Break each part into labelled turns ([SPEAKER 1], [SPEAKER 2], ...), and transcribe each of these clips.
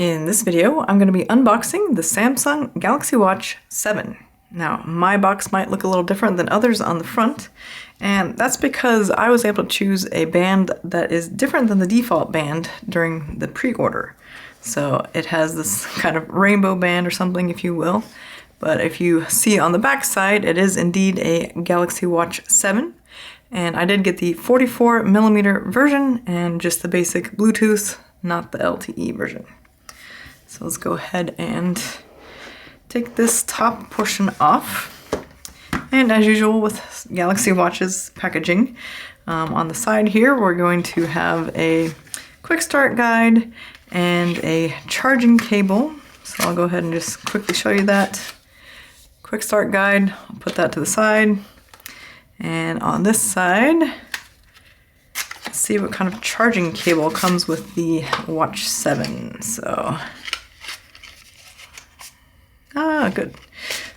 [SPEAKER 1] In this video, I'm going to be unboxing the Samsung Galaxy Watch 7. Now, my box might look a little different than others on the front, and that's because I was able to choose a band that is different than the default band during the pre-order. So it has this kind of rainbow band or something, if you will. But if you see on the back side, it is indeed a Galaxy Watch 7. And I did get the 44mm version and just the basic Bluetooth, not the LTE version. So let's go ahead and take this top portion off. And as usual with Galaxy Watches packaging, on the side here we're going to have a quick start guide and a charging cable. So I'll go ahead and just quickly show you that. Quick start guide, I'll put that to the side. And on this side, let's see what kind of charging cable comes with the Watch 7. So, good.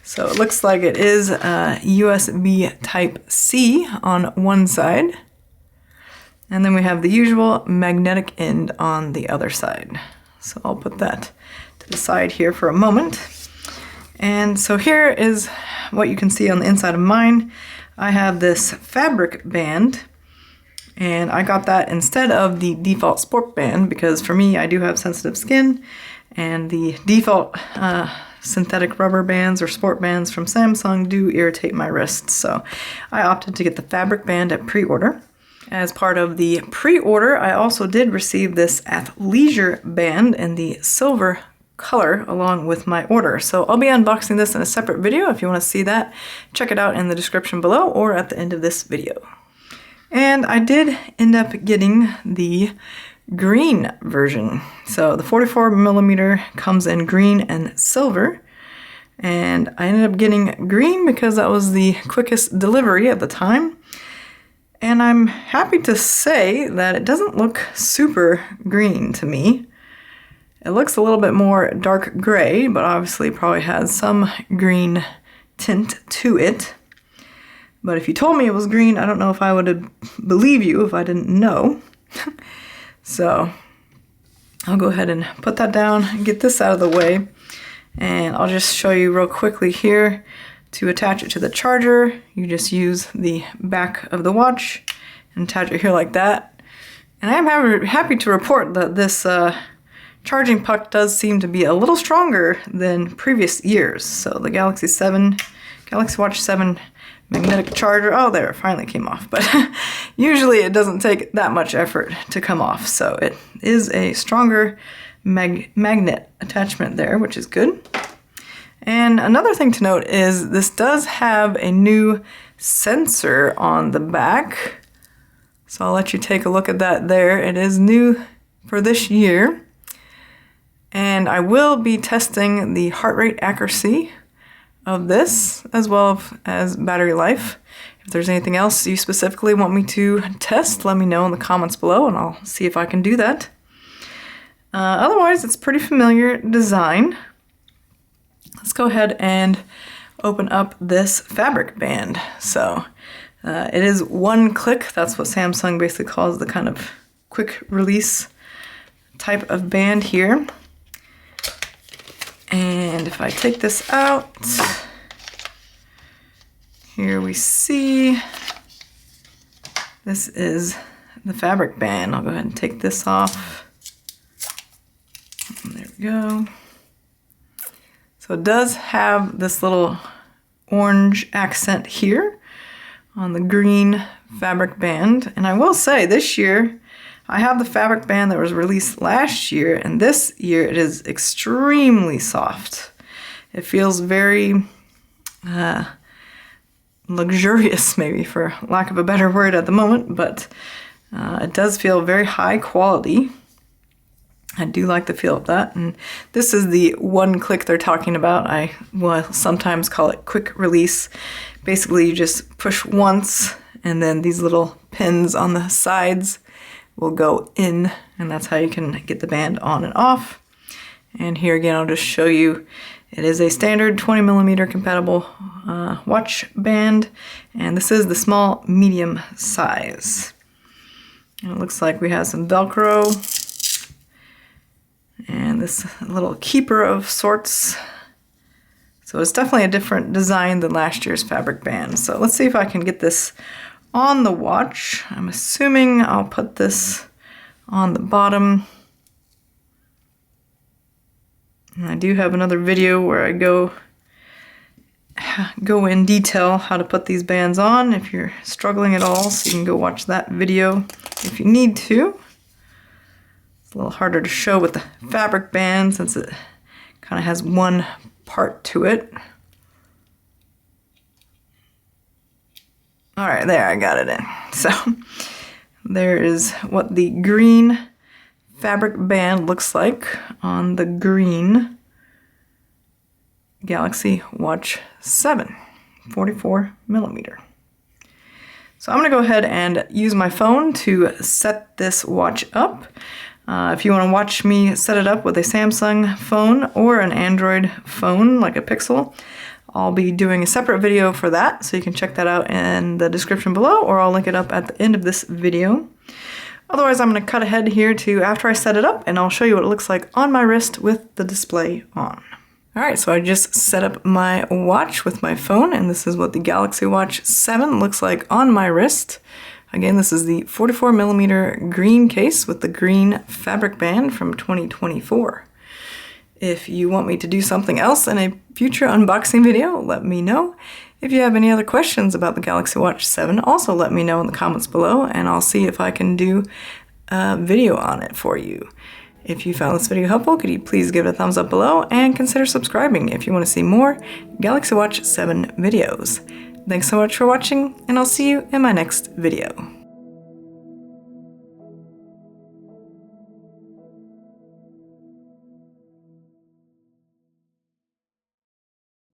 [SPEAKER 1] So it looks like it is USB Type-C on one side. And then we have the usual magnetic end on the other side. So I'll put that to the side here for a moment. And so here is what you can see on the inside of mine. I have this fabric band, and I got that instead of the default sport band because for me, I do have sensitive skin, and the default synthetic rubber bands or sport bands from Samsung do irritate my wrists. So I opted to get the fabric band at pre-order. As part of the pre-order, I also did receive this athleisure band in the silver color along with my order. So I'll be unboxing this in a separate video. If you want to see that, check it out in the description below or at the end of this video. And I did end up getting the green version. So the 44mm comes in green and silver. And I ended up getting green because that was the quickest delivery at the time. And I'm happy to say that it doesn't look super green to me. It looks a little bit more dark gray, but obviously probably has some green tint to it. But if you told me it was green, I don't know if I would believe you if I didn't know. So I'll go ahead and put that down and get this out of the way. And I'll just show you real quickly here. To attach it to the charger, you just use the back of the watch and attach it here like that. And I am happy to report that this charging puck does seem to be a little stronger than previous years. So the Galaxy Watch 7 magnetic charger, oh there, it finally came off. But usually it doesn't take that much effort to come off. So it is a stronger magnet attachment there, which is good. And another thing to note is this does have a new sensor on the back. So I'll let you take a look at that there. It is new for this year. And I will be testing the heart rate accuracy of this as well as battery life. If there's anything else you specifically want me to test, let me know in the comments below and I'll see if I can do that. Otherwise, it's pretty familiar design. Let's go ahead and open up this fabric band. So it is one click. That's what Samsung basically calls the kind of quick release type of band here. And if I take this out, here we see this is the fabric band. I'll go ahead and take this off. There we go. So it does have this little orange accent here on the green fabric band. And I will say this year, I have the fabric band that was released last year, and this year it is extremely soft. It feels very luxurious, maybe for lack of a better word at the moment, but it does feel very high quality. I do like the feel of that, and this is the one click they're talking about. I will sometimes call it quick release. Basically, you just push once, and then these little pins on the sides will go in, and that's how you can get the band on and off. And here again, I'll just show you, it is a standard 20mm compatible watch band, and this is the small medium size. And it looks like we have some Velcro. And this little keeper of sorts. So it's definitely a different design than last year's fabric band. So let's see if I can get this on the watch. I'm assuming I'll put this on the bottom. And I do have another video where I go in detail how to put these bands on if you're struggling at all, so you can go watch that video if you need to. It's a little harder to show with the fabric band since it kind of has one part to it. All right, there, I got it in. So there is what the green fabric band looks like on the green Galaxy Watch 7, 44 millimeter. So I'm gonna go ahead and use my phone to set this watch up. If you want to watch me set it up with a Samsung phone or an Android phone like a Pixel, I'll be doing a separate video for that, so you can check that out in the description below, or I'll link it up at the end of this video. Otherwise, I'm going to cut ahead here to after I set it up, and I'll show you what it looks like on my wrist with the display on. Alright, so I just set up my watch with my phone, and this is what the Galaxy Watch 7 looks like on my wrist. Again, this is the 44 millimeter green case with the green fabric band from 2024. If you want me to do something else in a future unboxing video, let me know. If you have any other questions about the Galaxy Watch 7, also let me know in the comments below, and I'll see if I can do a video on it for you. If you found this video helpful, could you please give it a thumbs up below and consider subscribing if you want to see more Galaxy Watch 7 videos. Thanks so much for watching, and I'll see you in my next video.